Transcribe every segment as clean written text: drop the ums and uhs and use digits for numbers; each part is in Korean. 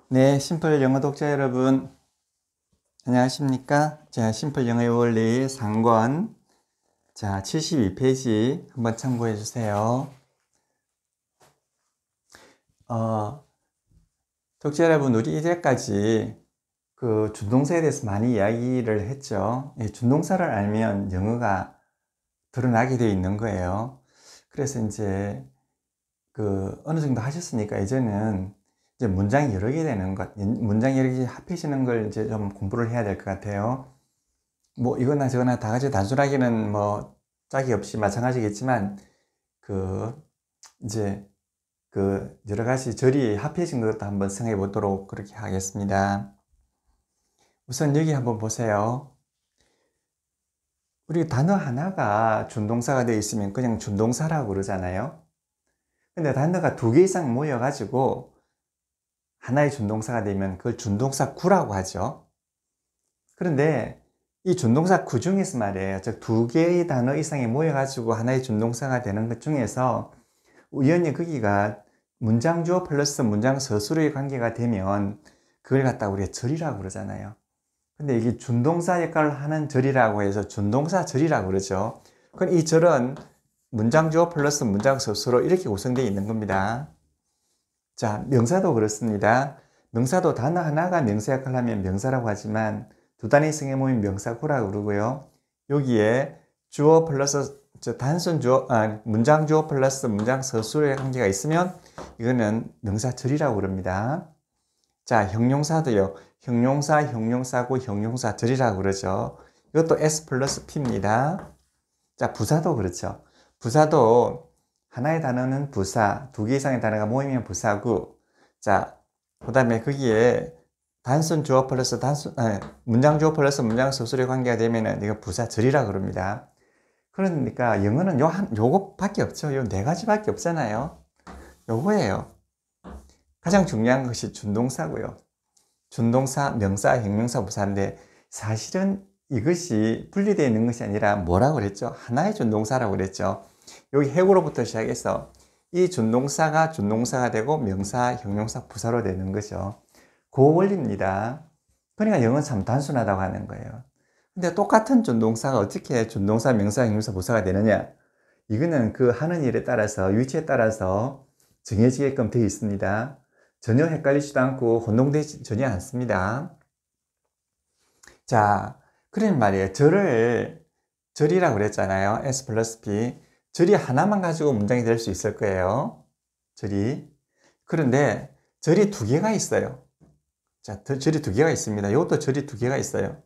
네, 심플 영어 독자 여러분, 안녕하십니까? 자, 심플 영어의 원리 상권, 자, 72페이지 한번 참고해 주세요. 독자 여러분, 우리 이제까지 그 준동사에 대해서 많이 이야기를 했죠. 이 준동사를 알면 영어가 드러나게 되어 있는 거예요. 그래서 이제 어느 정도 하셨으니까 이제는 이제 문장이 여러 개 되는 것, 문장이 여러 개 합해지는 걸 이제 좀 공부를 해야 될 것 같아요. 뭐 이거나 저거나 다 같이 단순하게는 뭐 짝이 없이 마찬가지겠지만 이제 여러 가지 절이 합해진 것도 한번 생각해 보도록 그렇게 하겠습니다. 우선 여기 한번 보세요. 우리 단어 하나가 준동사가 되어 있으면 그냥 준동사라고 그러잖아요. 근데 단어가 두 개 이상 모여가지고 하나의 준동사가 되면 그걸 준동사 구라고 하죠. 그런데 이 준동사 구 중에서 말이에요. 즉 두 개의 단어 이상이 모여가지고 하나의 준동사가 되는 것 중에서 우연히 거기가 문장 주어 플러스 문장 서술의 관계가 되면 그걸 갖다가 우리가 절이라고 그러잖아요. 근데 이게 준동사 역할을 하는 절이라고 해서 준동사 절이라고 그러죠. 그럼 이 절은 문장 주어 플러스 문장 서술로 이렇게 구성되어 있는 겁니다. 자, 명사도 그렇습니다. 명사도 단어 하나가 명사 역할을 하면 명사라고 하지만 두 단위 이상의 모임 명사구라고 그러고요. 여기에 주어 플러스 단순 주어, 문장 주어 플러스 문장 서술의 관계가 있으면 이거는 명사절이라고 그럽니다. 자, 형용사도요. 형용사, 형용사고, 형용사절이라고 그러죠. 이것도 S 플러스 P입니다. 자, 부사도 그렇죠. 부사도 하나의 단어는 부사, 두 개 이상의 단어가 모이면 부사구. 자, 그 다음에 거기에 단순 주어 플러스 문장 주어 플러스 문장 서술의 관계가 되면은 이거 부사절이라고 그럽니다. 그러니까 영어는 요거밖에 없죠. 요 네 가지밖에 없잖아요. 요거예요. 가장 중요한 것이 준동사고요. 준동사, 명사, 형용사, 부사인데 사실은 이것이 분리되어 있는 것이 아니라 뭐라고 그랬죠? 하나의 준동사라고 그랬죠. 여기 해구로부터 시작해서 이 준동사가 준동사가 되고 명사, 형용사, 부사로 되는 거죠. 그 원리입니다. 그러니까 영어는 참 단순하다고 하는 거예요. 근데 똑같은 준동사가 어떻게 준동사, 명사, 형용사, 부사가 되느냐? 이거는 그 하는 일에 따라서, 위치에 따라서 정해지게끔 되어 있습니다. 전혀 헷갈리지도 않고 혼동되지 전혀 않습니다. 자, 그런 말이에요. 절이라고 그랬잖아요. S 플러스 P. 절이 하나만 가지고 문장이 될 수 있을 거예요. 절이. 그런데 절이 두 개가 있어요. 자, 절이 두 개가 있습니다. 이것도 절이 두 개가 있어요.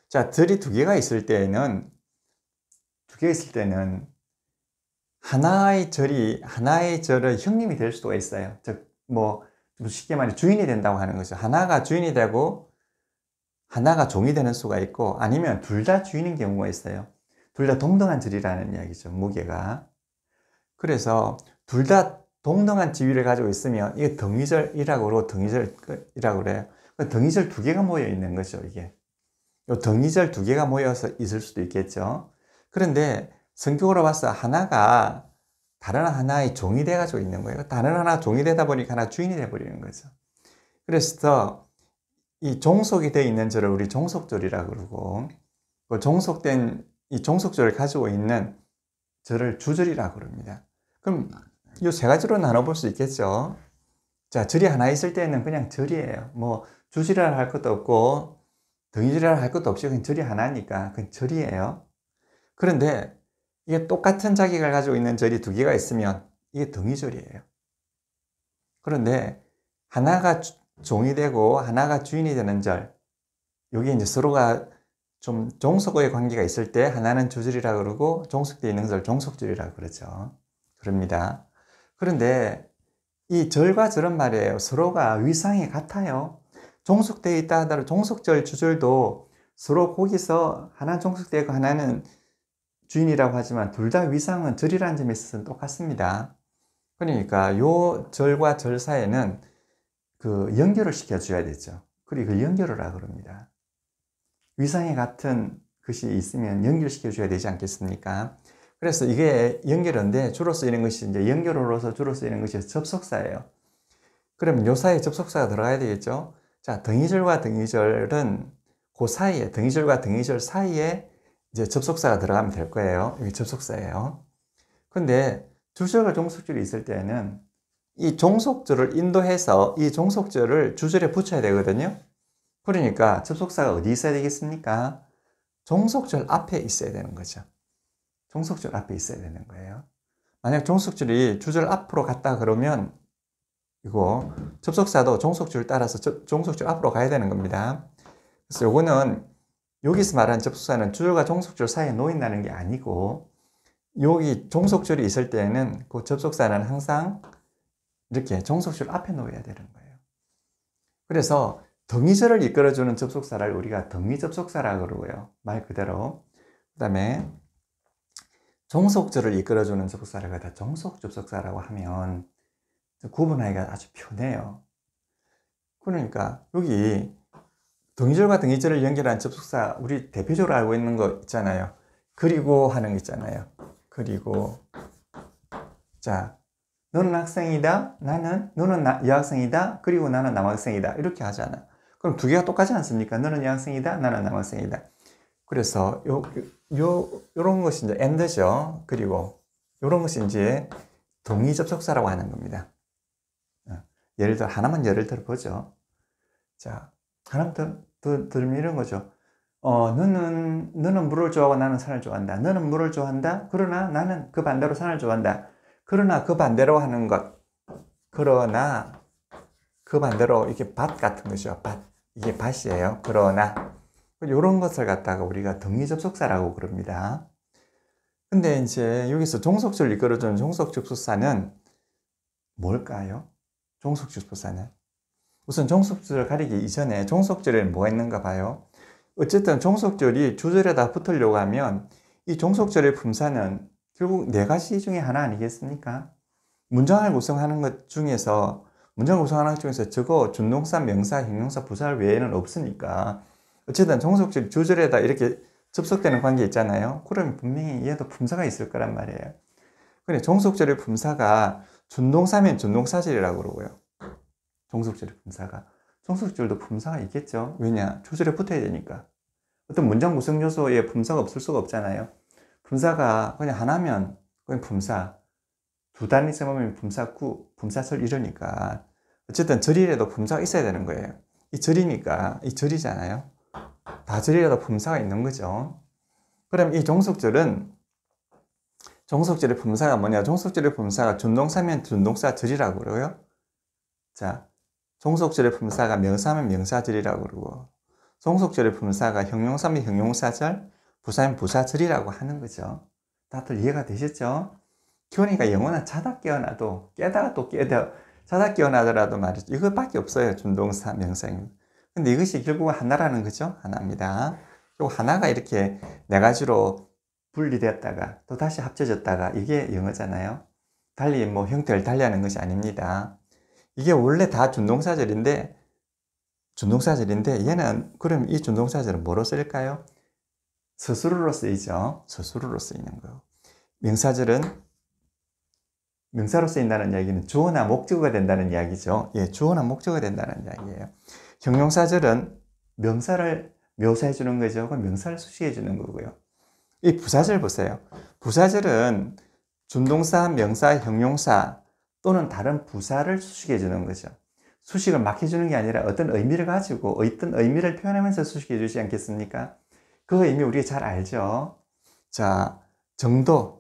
자, 절이 두 개가 있을 때는 하나의 절의 형님이 될 수가 있어요. 즉, 쉽게 말해 주인이 된다고 하는 거죠. 하나가 주인이 되고 하나가 종이 되는 수가 있고 아니면 둘 다 주인인 경우가 있어요. 둘 다 동등한 절이라는 이야기죠. 무게가. 그래서 둘 다 동등한 지위를 가지고 있으면 이게 등위절이라고 그래요. 등위절 두 개가 모여 있는 거죠. 이게. 요 등위절 두 개가 모여서 있을 수도 있겠죠. 그런데 성격으로 봐서 하나가 다른 하나의 종이 돼가지고 있는 거예요. 다른 하나 종이 되다 보니까 하나 주인이 돼버리는 거죠. 그래서 이 종속이 되어 있는 절을 우리 종속절이라고 그러고, 그 종속된 이 종속절을 가지고 있는 절을 주절이라고 그럽니다. 그럼 이 세 가지로 나눠볼 수 있겠죠. 자, 절이 하나 있을 때는 그냥 절이에요. 주절이라 할 것도 없고 등위절이라 할 것도 없이 그냥 절이 하나니까 그냥 절이에요. 그런데 이게 똑같은 자격을 가지고 있는 절이 두 개가 있으면 이게 등위절이에요. 그런데 하나가 종이 되고 하나가 주인이 되는 절, 여기 이제 서로가 좀 종속의 관계가 있을 때 하나는 주절이라고 그러고 종속되어 있는 절 종속절이라고 그러죠. 그럽니다. 그런데 이 절과 절은 말이에요. 서로가 위상이 같아요. 종속되어 있다 하더라도 종속절, 주절도 서로 거기서 하나는 종속되어 있고 하나는 주인이라고 하지만 둘 다 위상은 절이라는 점에 있어서는 똑같습니다. 그러니까 요 절과 절 사이에는 연결을 시켜줘야 되죠. 그리고 그 연결을 하라고 그럽니다. 위상이 같은 것이 있으면 연결시켜줘야 되지 않겠습니까? 그래서 이게 연결인데 주로 쓰이는 것이 이제 연결어로서 주로 쓰이는 것이 접속사예요. 그러면 요 사이에 접속사가 들어가야 되겠죠. 자, 등위절과 등위절은 그 사이에, 등위절과 등위절 사이에 이제 접속사가 들어가면 될 거예요. 이게 접속사예요. 근데 주절과 종속절이 있을 때는 이 종속절을 인도해서 이 종속절을 주절에 붙여야 되거든요. 그러니까 접속사가 어디 있어야 되겠습니까? 종속절 앞에 있어야 되는 거죠. 종속절 앞에 있어야 되는 거예요. 만약 종속절이 주절 앞으로 갔다 그러면 이거 접속사도 종속줄 따라서 종속줄 앞으로 가야 되는 겁니다. 그래서 요거는 여기서 말하는 접속사는 주절과 종속줄 사이에 놓인다는 게 아니고 여기 종속줄이 있을 때는 그 접속사는 항상 이렇게 종속줄 앞에 놓여야 되는 거예요. 그래서 등위절을 이끌어주는 접속사를 우리가 등위접속사라고 그러고요. 말 그대로. 그 다음에 종속절을 이끌어주는 접속사를 갖다 종속접속사라고 하면 구분하기가 아주 편해요. 그러니까 여기 등위절과 등위절을 연결한 접속사 우리 대표적으로 알고 있는 거 있잖아요. 그리고 하는 거 있잖아요. 그리고 자, 너는 학생이다. 너는 여학생이다. 그리고 나는 남학생이다. 이렇게 하잖아. 그럼 두 개가 똑같지 않습니까? 너는 여학생이다. 나는 남학생이다. 그래서 요런 것이 이제 and죠. 그리고 요런 것이 이제 동의접속사라고 하는 겁니다. 예를 들어 하나만 예를 들어 보죠. 자, 하나만 더 들으면 이런 거죠. 너는 물을 좋아하고 나는 산을 좋아한다. 너는 물을 좋아한다. 그러나 나는 그 반대로 산을 좋아한다. 그러나 그 반대로 하는 것. 그러나 그 반대로 이게 밭 같은 거죠. 밭. 이게 밭이에요. 그러나 이런 것을 갖다가 우리가 등위접속사라고 그럽니다. 근데 이제 여기서 종속절을 이끌어주는 종속접속사는 뭘까요? 종속접속사는 우선 종속절을 가리기 이전에 종속절에는 뭐가 있는가 봐요. 어쨌든 종속절이 주절에다 붙으려고 하면 이 종속절의 품사는 결국 네 가지 중에 하나 아니겠습니까? 문장을 구성하는 것 중에서 저거 준동사, 명사, 형용사, 부사 외에는 없으니까 어쨌든 종속절 주절에다 이렇게 접속되는 관계 있잖아요. 그러면 분명히 얘도 품사가 있을 거란 말이에요. 근데 종속절의 품사가 준동사면 준동사절이라고 그러고요. 종속절의 품사가. 종속절도 품사가 있겠죠. 왜냐? 주절에 붙어야 되니까. 어떤 문장 구성 요소에 품사가 없을 수가 없잖아요. 품사가 그냥 하나면 그냥 품사. 두 단위 써보면 품사구, 품사절 이러니까. 어쨌든 절이라도 품사가 있어야 되는 거예요. 이 절이니까, 이 절이잖아요. 다 절이라도 품사가 있는 거죠. 그럼 이 종속절의 품사가 뭐냐? 종속절의 품사가 준동사면 준동사 절이라고 그러고요. 자, 종속절의 품사가 명사면 명사절이라고 그러고, 종속절의 품사가 형용사면 형용사절, 부사면 부사절이라고 하는 거죠. 다들 이해가 되셨죠? 그러니까 영어는 자다 깨어나도, 깨다가 또 자다 깨어나더라도 말이죠. 이것밖에 없어요. 준동사, 명사입니다. 근데 이것이 결국은 하나라는 거죠. 하나입니다. 그리고 하나가 이렇게 네 가지로 분리되었다가 또 다시 합쳐졌다가 이게 영어잖아요. 달리 뭐 형태를 달리하는 것이 아닙니다. 이게 원래 다 준동사절인데 얘는 그럼 이 준동사절은 뭐로 쓸까요? 스스로로 쓰이죠. 스스로로 쓰이는 거. 명사절은 명사로 쓰인다는 이야기는 주어나 목적어가 된다는 이야기죠. 예, 주어나 목적어가 된다는 이야기예요. 형용사절은 명사를 묘사해 주는 거죠. 그럼 명사를 수식해 주는 거고요. 이 부사절 보세요. 부사절은 준동사, 명사, 형용사 또는 다른 부사를 수식해 주는 거죠. 수식을 막 해주는 게 아니라 어떤 의미를 가지고 어떤 의미를 표현하면서 수식해 주지 않겠습니까? 그 의미 우리가 잘 알죠. 자, 정도로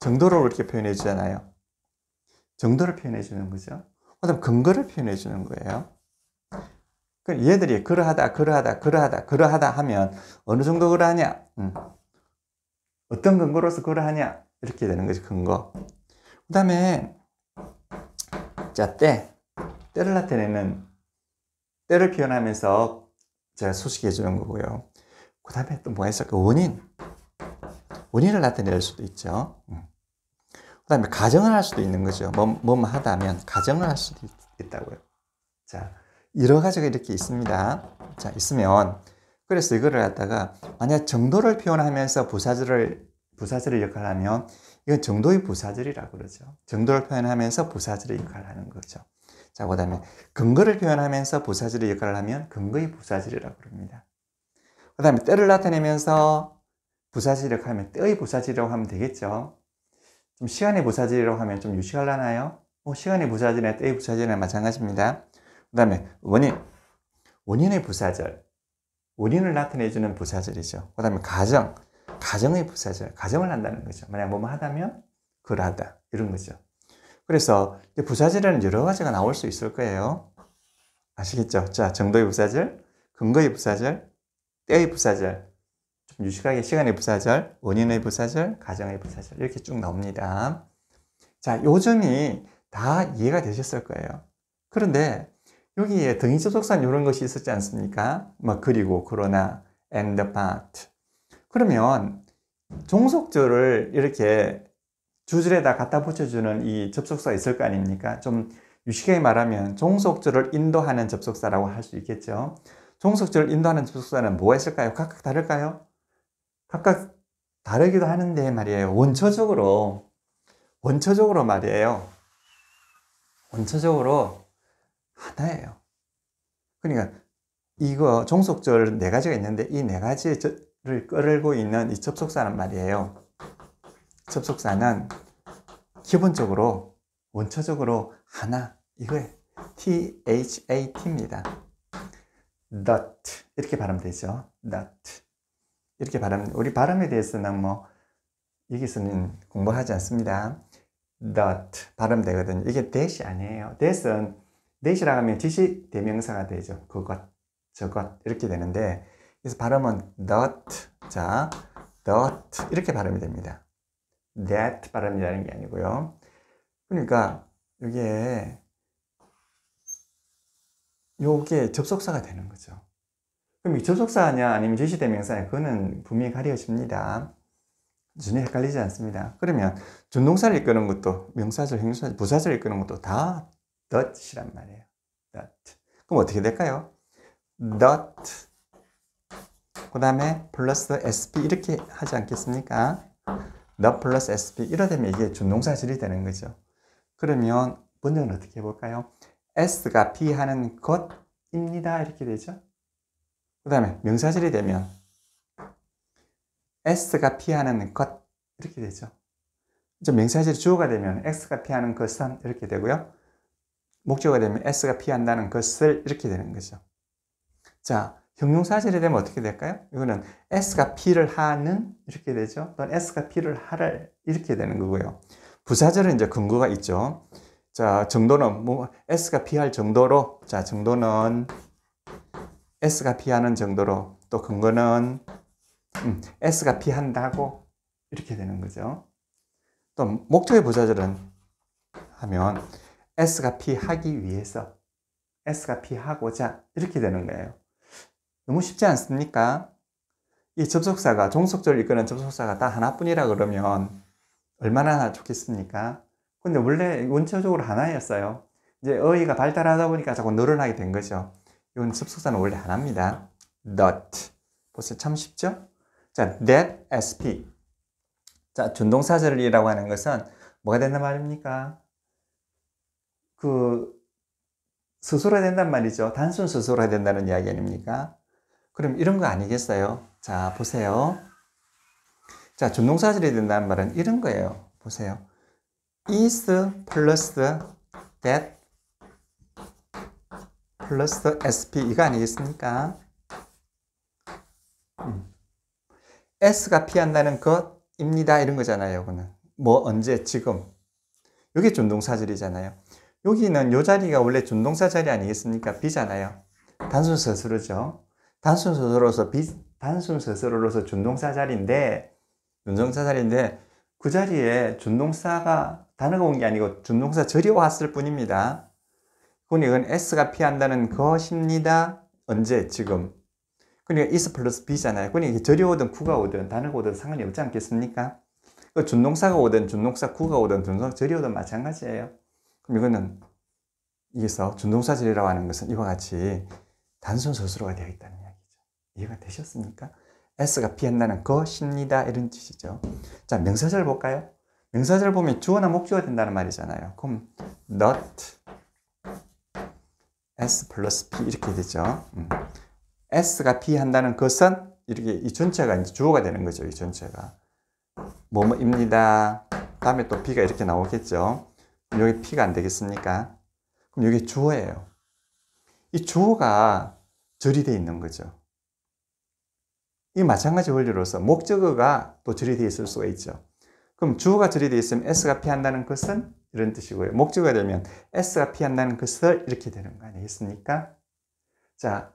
이렇게 표현해 주잖아요. 정도를 표현해 주는 거죠. 그다음 근거를 표현해 주는 거예요. 얘들이 그러하다 하면 어느 정도 그러하냐? 어떤 근거로서 그러하냐? 이렇게 되는 거죠. 근거. 그 다음에 자, 때를 나타내는 때를 표현하면서 제가 수식해 주는 거고요. 그 다음에 또 뭐가 있을까? 원인을 나타낼 수도 있죠. 그 다음에 가정을 할 수도 있는 거죠. 뭐뭐 하다 하면 가정을 할 수도 있다고요. 자, 여러 가지가 이렇게 있습니다. 자, 있으면 그래서 이거를 갖다가 만약 정도를 표현하면서 부사절의 역할을 하면 이건 정도의 부사절이라고 그러죠. 정도를 표현하면서 부사절의 역할을 하는 거죠. 자, 그 다음에 근거를 표현하면서 부사절의 역할을 하면 근거의 부사절이라고 부릅니다. 그 다음에 때를 나타내면서 부사절 역할을 하면 때의 부사절이라고 하면 되겠죠. 좀 시간의 부사절이라고 하면 좀 유식하려나요? 시간의 부사절이나 때의 부사절이나 마찬가지입니다. 그 다음에 원인의 부사절, 원인을 나타내주는 부사절이죠. 그 다음에 가정의 부사절, 가정을 한다는 거죠. 만약 뭐뭐 하다면 그러하다, 이런 거죠. 그래서 부사절에는 여러 가지가 나올 수 있을 거예요. 아시겠죠? 자, 정도의 부사절, 근거의 부사절, 때의 부사절, 좀 유식하게 시간의 부사절, 원인의 부사절, 가정의 부사절, 이렇게 쭉 나옵니다. 자, 요점이 다 이해가 되셨을 거예요. 그런데 여기에 등위접속사는 이런 것이 있었지 않습니까? 뭐 그리고, 그러나, and but. 그러면 종속절을 이렇게 주절에다 갖다 붙여주는 이 접속사가 있을 거 아닙니까? 좀 유식하게 말하면 종속절을 인도하는 접속사라고 할 수 있겠죠. 종속절을 인도하는 접속사는 뭐가 있을까요? 각각 다를까요? 각각 다르기도 하는데 말이에요. 원초적으로 말이에요. 원초적으로 하나예요. 그러니까 이거 종속절 4가지가 있는데 이 4가지를 끌고 있는 이 접속사란 말이에요. 접속사는 기본적으로 원초적으로 하나, 이거에 THAT입니다. that 이렇게 발음되죠. that 이렇게 발음. 우리 발음에 대해서는 뭐 여기서는 공부하지 않습니다. that 발음되거든요. 이게 that이 아니에요. that이라고 하면 지시 대명사가 되죠. 그것, 저것 이렇게 되는데 그래서 발음은 that, 자, that 이렇게 발음이 됩니다. that 발음이라는 게 아니고요. 그러니까 요게 접속사가 되는 거죠. 그럼 이 접속사냐 아니면 지시대명사냐 그거는 분명히 가려집니다. 전혀 헷갈리지 않습니다. 그러면 준동사를 이끄는 것도 명사절, 형용사절, 부사절 이끄는 것도 다 that이란 말이에요. that. 그럼 어떻게 될까요? that 그 다음에 플러스 sp 이렇게 하지 않겠습니까? the 플러스 sp 이러다 보면 이게 준동사절이 되는 거죠. 그러면 번역은 어떻게 해볼까요? s가 피하는 것입니다 이렇게 되죠. 그 다음에 명사절이 되면 s가 피하는 것 이렇게 되죠. 명사절이 주어가 되면 x가 피하는 것은 이렇게 되고요. 목적어가 되면 s가 피한다는 것을 이렇게 되는 거죠. 자, 형용사절이 되면 어떻게 될까요? 이거는 s가 피를 하는 이렇게 되죠. 또는 s가 피를 하를 이렇게 되는 거고요. 부사절은 이제 근거가 있죠. 자, 정도는 뭐 s가 피할 정도로, 자, 정도는 s가 피하는 정도로, 또 근거는 s가 피한다고 이렇게 되는 거죠. 또 목적의 부사절은 하면 s가 피하기 위해서, s가 피하고자 이렇게 되는 거예요. 너무 쉽지 않습니까? 이 접속사가, 종속절을 이끄는 접속사가 다 하나뿐이라 그러면 얼마나 좋겠습니까? 근데 원래 원초적으로 하나였어요. 이제 어휘가 발달하다 보니까 자꾸 늘어나게 된 거죠. 이건 접속사는 원래 하나입니다. that. 보세요. 참 쉽죠? 자, that, sp. 자, 준동사절이라고 하는 것은 뭐가 된단 말입니까? 스스로가 된단 말이죠. 단순 스스로가 된다는 이야기 아닙니까? 그럼 이런 거 아니겠어요? 자, 보세요. 자, 준동사절이 된다는 말은 이런 거예요. 보세요. is 플러스 that 플러스 sp 이거 아니겠습니까? s가 피한다는 것입니다. 이런 거잖아요. 이거는 뭐 언제 지금 이게 준동사절이잖아요. 여기는 요 자리가 원래 준동사 자리 아니겠습니까? 비잖아요. 단순 서술어죠. 단순 서술어로서 준동사 자리인데 그 자리에 준동사가 단어가 온 게 아니고 준동사 절이 왔을 뿐입니다. 그러니까 이건 s가 피한다는 것입니다. 언제? 지금. 그러니까 is 플러스 be잖아요. 그러니까 절이 오든 구가 오든 단어가 오든 상관이 없지 않겠습니까? 준동사가 오든 준동사 구가 오든 준동사 절이 오든 마찬가지예요. 그럼 이거는 여기서 준동사절이라고 하는 것은 이와 같이 단순 서술어가 되어 있다는 이야기죠. 이해가 되셨습니까? s가 피한다는 것입니다. 이런 뜻이죠. 자, 명사절 볼까요? 명사절 보면 주어나 목적어가 된다는 말이잖아요. 그럼 not S 플러스 P 이렇게 되죠. S가 P 한다는 것은 이렇게 이 전체가 이제 주어가 되는 거죠. 이 전체가. 뭐뭐입니다. 다음에 또 B가 이렇게 나오겠죠. 그럼 여기 P가 안 되겠습니까? 그럼 여기 주어예요. 이 주어가 절이 되어 있는 거죠. 이 마찬가지 원리로서 목적어가 또 절이 되어 있을 수가 있죠. 그럼 주어가 절이 되어 있으면 S가 피한다는 것은 이런 뜻이고요. 목적어가 되면 S가 피한다는 것을 이렇게 되는 거 아니겠습니까? 자,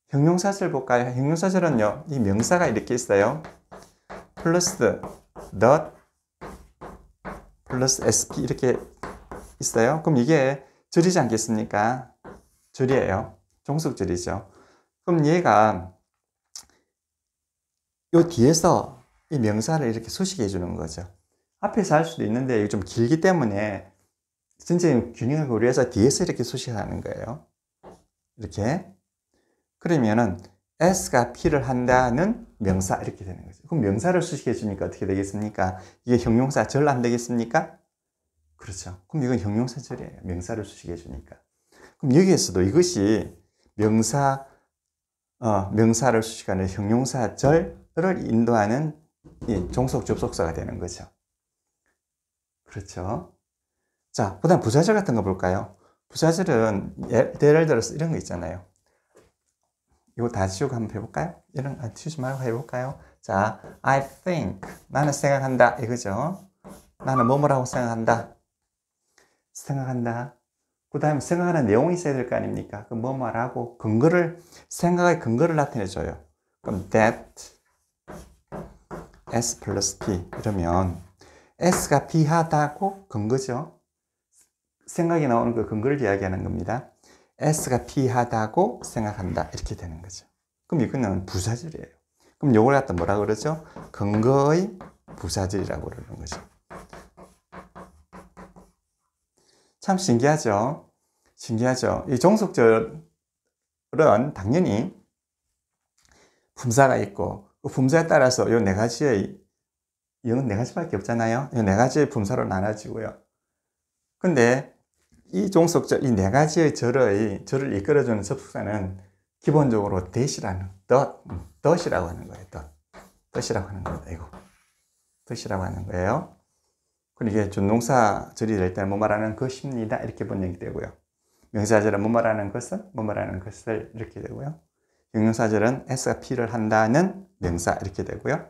형용사절 볼까요? 형용사절은요, 이 명사가 이렇게 있어요. 플러스 the 플러스 sp 이렇게 있어요. 그럼 이게 절이지 않겠습니까? 절이에요. 종속절이죠. 그럼 얘가 요 뒤에서 이 명사를 이렇게 수식해 주는 거죠. 앞에서 할 수도 있는데 이게 좀 길기 때문에 전체적인 균형을 고려해서 뒤에서 이렇게 수식하는 거예요. 이렇게. 그러면은 S가 P를 한다는 명사 이렇게 되는 거죠. 그럼 명사를 수식해 주니까 어떻게 되겠습니까? 이게 형용사 절 안 되겠습니까? 그렇죠. 그럼 이건 형용사 절이에요. 명사를 수식해 주니까. 그럼 여기에서도 이것이 명사를 수식하는 형용사 절을 인도하는 이 종속 접속사가 되는 거죠. 그렇죠. 자, 그 다음 부사절 같은 거 볼까요? 부사절은 예를 들어서 이런 거 있잖아요. 이거 다 지우고 한번 해볼까요? 지우지 말고 해볼까요? 자, I think. 나는 생각한다. 이거죠. 나는 뭐뭐라고 생각한다. 생각한다. 그 다음에 생각하는 내용이 있어야 될 거 아닙니까? 그 뭐뭐라고 생각의 근거를 나타내줘요. 그럼 that S 플러스 P. 이러면 S가 P 하다고 근거죠. 생각이 나오는 그 근거를 이야기하는 겁니다. S가 P 하다고 생각한다. 이렇게 되는 거죠. 그럼 이거는 부사절이에요. 그럼 요걸 갖다 뭐라 그러죠? 근거의 부사절이라고 그러는 거죠. 참 신기하죠? 신기하죠? 이 종속절은 당연히 품사가 있고, 그 품사에 따라서 요 네 가지의, 이건 네 가지밖에 없잖아요. 요 네 가지의 품사로 나눠지고요. 근데 이 종속절, 이 네 가지의 절을 이끌어주는 접속사는 기본적으로 that이라는, that이라고 하는 거예요. that이라고 하는 겁니다. 이거. that이라고 하는 거예요. 그리고 이게 준동사 절이 될 때는 뭐 말하는 것입니다. 이렇게 번역이 되고요. 명사절은 뭐 말하는 것은 뭐 말하는 것을 이렇게 되고요. 형용사절은 S가 P를 한다는 명사 이렇게 되고요.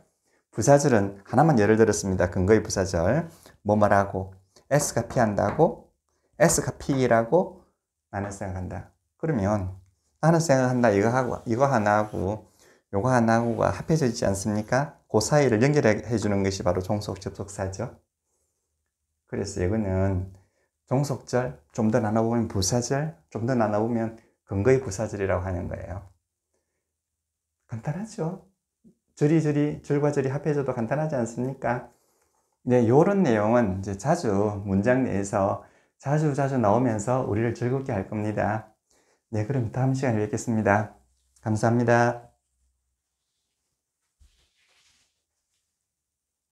부사절은 하나만 예를 들었습니다. 근거의 부사절. 뭐 말하고 S가 P 한다고 S가 P라고 나는 생각한다. 그러면 나는 생각한다 이거 하나하고 요거 하나하고가 합해져 있지 않습니까? 그 사이를 연결해 주는 것이 바로 종속 접속사죠. 그래서 이거는 종속절, 좀 더 나눠보면 부사절, 좀 더 나눠보면 근거의 부사절이라고 하는 거예요. 간단하죠? 절과 절이 합해져도 간단하지 않습니까? 네, 요런 내용은 이제 자주 문장 내에서 자주 나오면서 우리를 즐겁게 할 겁니다. 네, 그럼 다음 시간에 뵙겠습니다. 감사합니다.